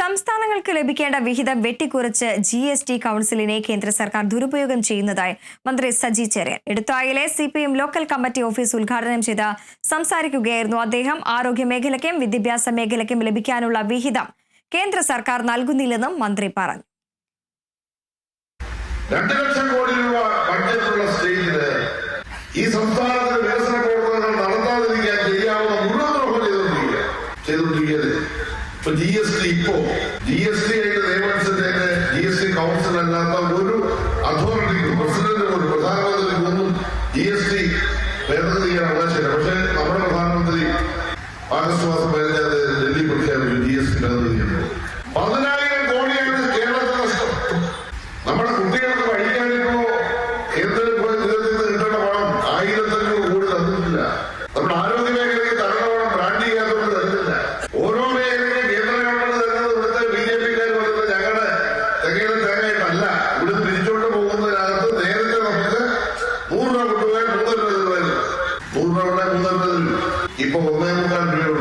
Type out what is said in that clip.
സംസ്ഥാനങ്ങൾക്ക് ലഭിക്കേണ്ട വിഹിതം വെട്ടിക്കുറച്ച് GST കൗൺസിലിനെ കേന്ദ്ര സർക്കാർ ദുരുപയോഗം ചെയ്യുന്നതായി മന്ത്രി സജി ചെറിയാൻ എടുത്തായിലെ CPM ലോക്കൽ കമ്മിറ്റി ഓഫീസ് ഉദ്ഘാടനം ചെയ്ത് സംസാരിക്കുകയായിരുന്നു അദ്ദേഹം. ആരോഗ്യ മേഖലയ്ക്കും വിദ്യാഭ്യാസ മേഖലയ്ക്കും ലഭിക്കാനുള്ള വിഹിതം കേന്ദ്ര സർക്കാർ നൽകുന്നില്ലെന്നും മന്ത്രി പറഞ്ഞു. 2 ലക്ഷം കോടി രൂപ ബഡ്ജറ്റുള്ള സ്റ്റേറ്റില് ഈ സംസ്ഥാനത്തിന് വികസന പ്രവർത്തനങ്ങൾ നടത്താതിരിക്കാൻ ചെയ്യാവുന്ന മുഴുവൻ ചെയ്തുകൊണ്ടിരിക്കുന്നത്. GST ആയിട്ട് നിയമനത്തിന്റെ GST കൗൺസിൽ അല്ലാത്ത ഒരു അതോറിറ്റിക്കും പ്രസിഡന്റിനും ഒരു പ്രധാനമന്ത്രിക്കും ഒന്നും GST ഭേദഗതി ചെയ്യാൻ അവകാശമില്ല. പക്ഷെ നമ്മുടെ പ്രധാനമന്ത്രി ആഗസ്റ്റ് മാസം 15 ഡൽഹി പ്രഖ്യാപിച്ചു GST ഭേദഗതി ചെയ്യുന്നത്. 10,000 കോടിയാണ് കേരളത്തിൽ നഷ്ടം. നമ്മുടെ കുട്ടികൾക്ക് പഠിക്കാനിപ്പോ കേന്ദ്രത്തിൽ പോയി ദുരിതത്തിൽ കിട്ടേണ്ട പണം 1,500 കോടി തന്നിട്ടില്ല. നമ്മുടെ ആരോഗ്യ മേഖലയ്ക്ക് തരണ പണം ബ്രാൻഡ് ചെയ്യാത്തതുകൊണ്ട് തരുന്നില്ല. ഓരോ മേഖലയും കേന്ദ്ര ഗവൺമെന്റ് തരുന്നത് ഇവിടുത്തെ BJP-ക്കാർ പറയുന്നത് ഞങ്ങളുടെ തെങ്ങയുടെ തേങ്ങയായിട്ടല്ല. ഇവിടുന്ന് പിരിച്ചോണ്ട് പോകുന്നതിനകത്ത് നേരത്തെ നമുക്ക് 100 രൂപ കൊണ്ടുപോയാൽ 300 രൂപ 100 രൂപ 300 ഇപ്പൊ 1,400 രൂപ